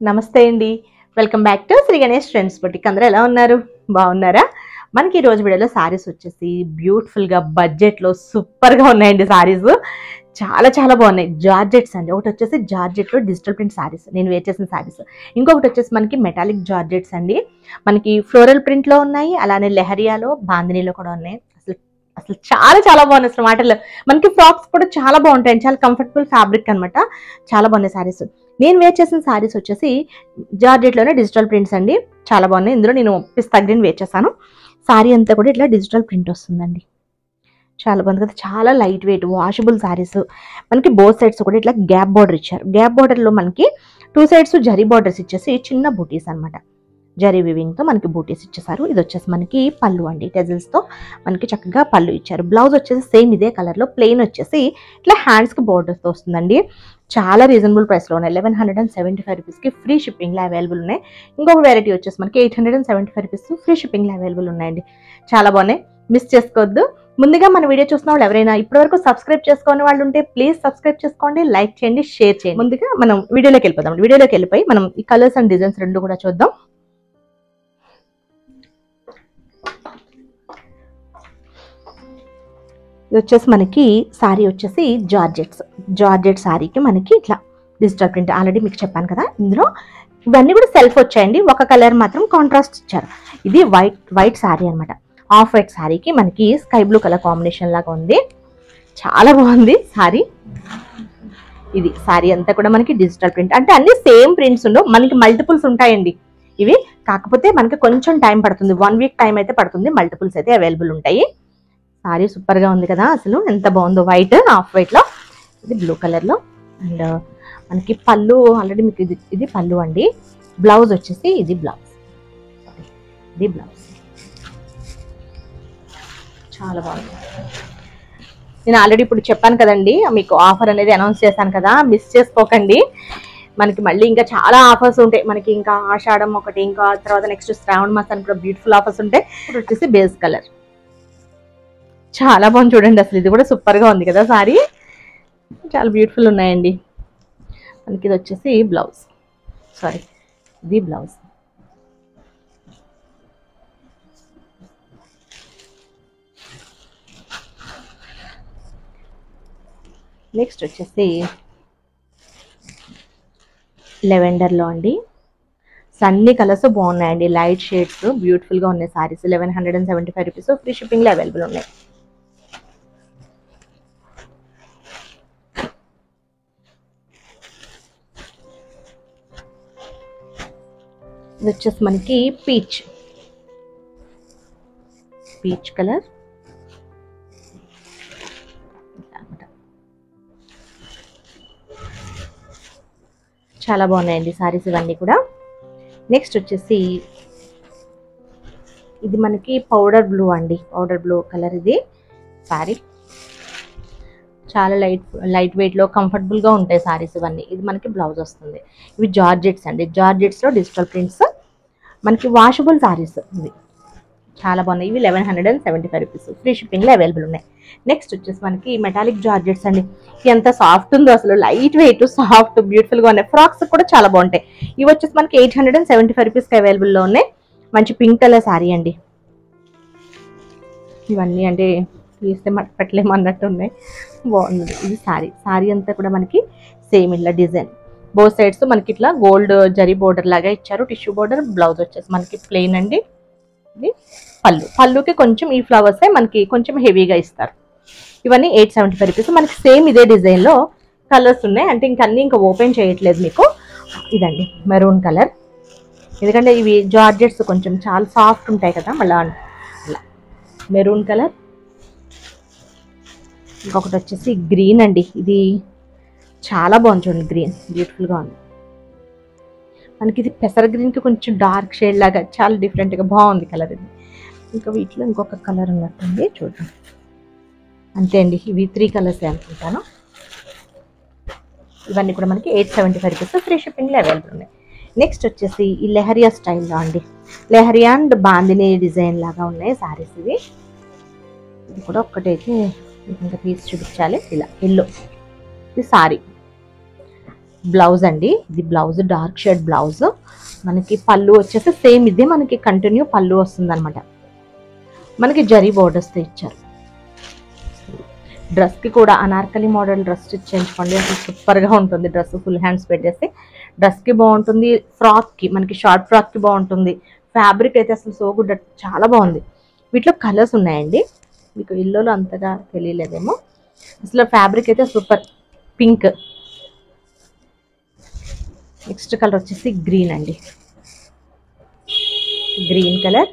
నమస్తే అండి, welcome back to Shri Ganesh trends boutique. అందరూ ఎలా ఉన్నారు? బాగున్నారా? మనకి ఈ రోజు వీడియోలో సారీస్ వచ్చేసి బ్యూటిఫుల్గా బడ్జెట్లో సూపర్గా ఉన్నాయండి. సారీస్ చాలా చాలా బాగున్నాయి. జార్జెట్స్ అండి. ఒకటి వచ్చేసి జార్జెట్లో డిజిటల్ ప్రింట్ సారీస్, నేను వేర్ చేసిన సారీస్. ఇంకొకటి వచ్చేసి మనకి మెటాలిక్ జార్జెట్స్ అండి. మనకి ఫ్లోరల్ ప్రింట్లో ఉన్నాయి, అలానే లెహరియాలో, బాందినీలో కూడా ఉన్నాయి. అసలు చాలా చాలా బాగున్నాయి. అసలు మాటల్లో మనకి ఫ్రాక్స్ కూడా చాలా బాగుంటాయి. చాలా కంఫర్టబుల్ ఫ్యాబ్రిక్ అనమాట. చాలా బాగున్నాయి సారీస్. నేను వేర్ చేసిన సారీస్ వచ్చేసి జార్జెట్లోనే డిజిటల్ ప్రింట్స్ అండి. చాలా బాగున్నాయి. ఇందులో నేను పిస్తా గ్రీన్ వేర్ చేశాను. సారీ అంతా కూడా ఇట్లా డిజిటల్ ప్రింట్ వస్తుందండి. చాలా బాగుంది కదా. చాలా లైట్ వెయిట్ వాషబుల్ సారీస్. మనకి బోత్ సైడ్స్ కూడా ఇట్లా గ్యాప్ బార్డర్ ఇచ్చారు. గ్యాప్ బార్డర్లో మనకి 2 సైడ్స్ జరీ బార్డర్స్ ఇచ్చేసి చిన్న బూటీస్ అనమాట. జరీ వివింగ్తో మనకి బూటీస్ ఇచ్చేసారు. ఇది వచ్చేసి మనకి పళ్ళు అండి. టెజిల్స్తో మనకి చక్కగా పళ్ళు ఇచ్చారు. బ్లౌజ్ వచ్చేసి సేమ్ ఇదే కలర్లో ప్లెయిన్ వచ్చేసి ఇట్లా హ్యాండ్స్కి బోర్డర్స్తో వస్తుందండి. చాలా రీజనబుల్ ప్రైస్లో ఉన్నాయి. 1175 రూపీస్కి ఫ్రీ షిప్పింగ్లో అవైలబుల్ ఉన్నాయి. ఇంకొక వెరైటీ వచ్చేసి మనకి 875 రూపీస్ ఫ్రీ షిప్పింగ్లో అవైలబుల్ ఉన్నాయండి. చాలా బాగున్నాయి, మిస్ చేసుకోవద్దు. ముందుగా మన వీడియో చూసిన వాళ్ళు ఎవరైనా ఇప్పటివరకు సబ్స్క్రైబ్ చేసుకునే వాళ్ళు ఉంటే ప్లీజ్ సబ్స్క్రైబ్ చేసుకోండి, లైక్ చేయండి, షేర్ చేయండి. ముందుగా మనం వీడియోలోకి వెళ్ళిపోదాం. వీడియోలోకి వెళ్ళిపోయి మనం ఈ కలర్స్ అండ్ డిజైన్స్ రెండు కూడా చూద్దాం. ఇది వచ్చేసి మనకి సారీ వచ్చేసి జార్జెట్ సారీకి మనకి ఇట్లా డిజిటల్ ప్రింట్ ఆల్రెడీ మీకు చెప్పాను కదా. ఇందులో ఇవన్నీ కూడా సెల్ఫ్ వచ్చాయండి. ఒక కలర్ మాత్రం కాంట్రాస్ట్ ఇచ్చారు. ఇది వైట్ సారీ అనమాట. ఆఫ్ వైట్ సారీకి మనకి స్కై బ్లూ కలర్ కాంబినేషన్ లాగా ఉంది. చాలా బాగుంది సారీ. ఇది సారీ అంతా కూడా మనకి డిజిటల్ ప్రింట్, అంటే అన్ని సేమ్ ప్రింట్స్ ఉండవు, మనకి మల్టిపుల్స్ ఉంటాయండి ఇవి. కాకపోతే మనకి కొంచెం టైం పడుతుంది, 1 వీక్ టైం అయితే పడుతుంది. మల్టిపుల్స్ అయితే అవైలబుల్ ఉంటాయి. సారీ సూపర్గా ఉంది కదా. అసలు ఎంత బాగుందో. వైట్ ఆఫ్ వైట్లో, ఇది బ్లూ కలర్లో. అండ్ మనకి పళ్ళు ఆల్రెడీ మీకు ఇది పళ్ళు అండి. బ్లౌజ్ వచ్చేసి ఇది బ్లౌజ్. చాలా బాగుంది. నేను ఆల్రెడీ ఇప్పుడు చెప్పాను కదండి, మీకు ఆఫర్ అనేది అనౌన్స్ చేశాను కదా, మిస్ చేసుకోకండి. మనకి మళ్ళీ ఇంకా చాలా ఆఫర్స్ ఉంటాయి. మనకి ఇంకా ఆషాఢం ఒకటి, ఇంకా తర్వాత నెక్స్ట్ శ్రావణ మాసానికి కూడా బ్యూటిఫుల్ ఆఫర్స్ ఉంటాయి. ఇప్పుడు వచ్చేసి బేస్ కలర్ చాలా బాగుంది చూడండి. అసలు ఇది కూడా సూపర్గా ఉంది కదా సారీ. చాలా బ్యూటిఫుల్ ఉన్నాయండి. మనకి ఇది వచ్చేసి బ్లౌజ్, ఇది బ్లౌజ్. నెక్స్ట్ వచ్చేసి లెవెండర్లో అండి. అన్ని కలర్స్ బాగున్నాయండి, లైట్ షేడ్స్ బ్యూటిఫుల్గా ఉన్నాయి సారీస్. 1175 రూపీస్ ఫ్రీ షిప్పింగ్లో అవైలబుల్ ఉన్నాయి. ఇది వచ్చేసి మనకి పీచ్ కలర్. చాలా బాగున్నాయండి సారీస్ ఇవన్నీ కూడా. నెక్స్ట్ వచ్చేసి ఇది మనకి పౌడర్ బ్లూ అండి. పౌడర్ బ్లూ కలర్ ఇది సారీ. చాలా లైట్ వెయిట్లో కంఫర్టబుల్గా ఉంటాయి సారీస్ ఇవన్నీ. ఇది మనకి బ్లౌజ్ వస్తుంది. ఇవి జార్జెట్స్ అండి. జార్జెట్స్లో డిజిటల్ ప్రింట్స్ మనకి వాషబుల్ సారీస్. ఇవి చాలా బాగున్నాయి. ఇవి 1175 రూపీస్ ఫ్రీ షిప్పింగ్లో అవైలబుల్ ఉన్నాయి. నెక్స్ట్ వచ్చేసి మనకి మెటాలిక్ జార్జెట్స్ అండి. ఎంత సాఫ్ట్ ఉందో అసలు, లైట్ వెయిట్ సాఫ్ట్ బ్యూటిఫుల్గా ఉన్నాయి. ఫ్రాక్స్ కూడా చాలా బాగుంటాయి. ఇవి వచ్చేసి మనకి 875 రూపీస్కి అవైలబుల్లో ఉన్నాయి. మంచి పింక్ కలర్ సారీ అండి. ఇవన్నీ అంటే తీస్తే పెట్టలేము అన్నట్టు ఉన్నాయి. బాగుంది. ఇది సారీ అంతా కూడా మనకి సేమ్ ఇలా డిజైన్. బోత్ సైడ్స్ మనకి ఇట్లా గోల్డ్ జరీ బోర్డర్ లాగా ఇచ్చారు, టిష్యూ బోర్డర్. బ్లౌజ్ వచ్చేసి మనకి ప్లెయిన్ అండి. ఇది పళ్ళుకి కొంచెం ఈ ఫ్లవర్స్ మనకి కొంచెం హెవీగా ఇస్తారు. ఇవన్నీ 875 రూపీస్. మనకి సేమ్ ఇదే డిజైన్లో కలర్స్ ఉన్నాయి. అంటే ఇంకా ఓపెన్ చేయట్లేదు మీకు. ఇదండి మెరూన్ కలర్. ఎందుకంటే ఇవి జార్జెట్స్ కొంచెం చాలా సాఫ్ట్ ఉంటాయి కదా, మళ్ళీ అలా మెరూన్ కలర్. ఇంకొకటి వచ్చేసి గ్రీన్ అండి. ఇది చాలా బాగుంది చూడండి, గ్రీన్ బ్యూటిఫుల్గా ఉంది. మనకి ఇది పెసర గ్రీన్కి కొంచెం డార్క్ షేడ్ లాగా చాలా డిఫరెంట్గా బాగుంది కలర్ ఇది. ఇంకా వీటిలో ఇంకొక కలర్ ఉన్నట్టుంది, చూద్దాం. అంతే అండి, ఇవి 3 కలర్స్ అనుకుంటాను. ఇవన్నీ కూడా మనకి 875 రూపీస్ ఫ్రీ షిప్పింగ్లో అవైలబుల్ ఉన్నాయి. నెక్స్ట్ వచ్చేసి ఈ లెహరియా స్టైల్లో అండి. లెహరియా అండ్ బాందిని డిజైన్ లాగా ఉన్నాయి సారీస్ ఇవి. ఇది కూడా ఒక్కటైతే ఇంకా తీసి చూపించాలి. ఇలా ఎల్లో, ఇది సారీ. బ్లౌజ్ అండి, ఇది బ్లౌజ్ డార్క్ షేడ్ బ్లౌజ్. మనకి పళ్ళు వచ్చేసి సేమ్ ఇదే మనకి కంటిన్యూ పళ్ళు వస్తుంది అనమాట. మనకి జరీ బోర్డర్స్తో ఇచ్చారు. డ్రెస్కి కూడా అనార్కలి మోడల్ డ్రెస్ స్టిచ్ చేయించుకోండి, అసలు సూపర్గా ఉంటుంది. డ్రెస్ ఫుల్ హ్యాండ్స్ పెట్టేసి డ్రెస్కి బాగుంటుంది, ఫ్రాక్కి మనకి షార్ట్ ఫ్రాక్కి బాగుంటుంది. ఫ్యాబ్రిక్ అయితే అసలు సో గుడ్, చాలా బాగుంది. వీటిలో కలర్స్ ఉన్నాయండి, మీకు ఇల్లులో అంతగా తెలియలేదేమో. అసలు ఫ్యాబ్రిక్ అయితే సూపర్. పింక్, నెక్స్ట్ కలర్ వచ్చేసి గ్రీన్ అండి, గ్రీన్ కలర్.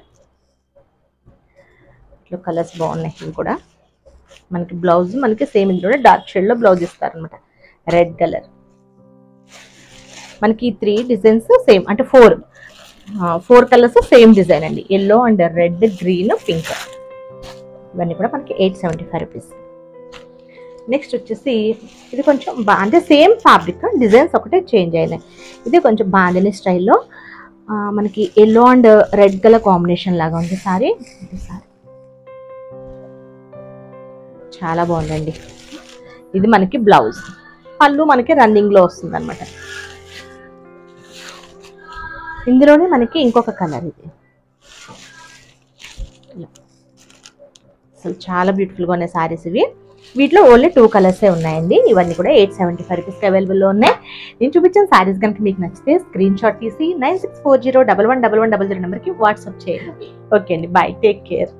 ఇట్లా కలర్స్ బాగున్నాయి. ఇవి కూడా మనకి బ్లౌజ్ మనకి సేమ్ ఇందులో డార్క్ షేడ్లో బ్లౌజ్ ఇస్తారనమాట. రెడ్ కలర్, మనకి 3 డిజైన్స్ సేమ్, అంటే 4 కలర్స్ సేమ్ డిజైన్ అండి. Yellow and red, green, pink. ఇవన్నీ కూడా మనకి 875 రూపీస్. నెక్స్ట్ వచ్చేసి ఇది కొంచెం అంటే సేమ్ ఫ్యాబ్రిక్, డిజైన్స్ ఒకటే చేంజ్ అయినాయి. ఇది కొంచెం బాందిని స్టైల్లో మనకి yellow and red colour combination లాగా ఉంది సారీ. చాలా బాగుందండి. ఇది మనకి బ్లౌజ్, పళ్ళు మనకి రన్నింగ్లో వస్తుంది అనమాట. ఇందులోనే మనకి ఇంకొక కలర్, ఇది అసలు చాలా బ్యూటిఫుల్గా ఉన్నాయి సారీస్ ఇవి. వీటిలో ఓన్లీ 2 కలర్సే ఉన్నాయండి. ఇవన్నీ కూడా 875 రూపీస్కి అవైలబుల్లో ఉన్నాయి. నేను చూపించిన సారీస్ కనుక మీకు నచ్చితే స్క్రీన్ షాట్ తీసి 9640111100 నెంబర్కి వాట్సాప్ చేయండి. ఓకే అండి, బాయ్, టేక్ కేర్.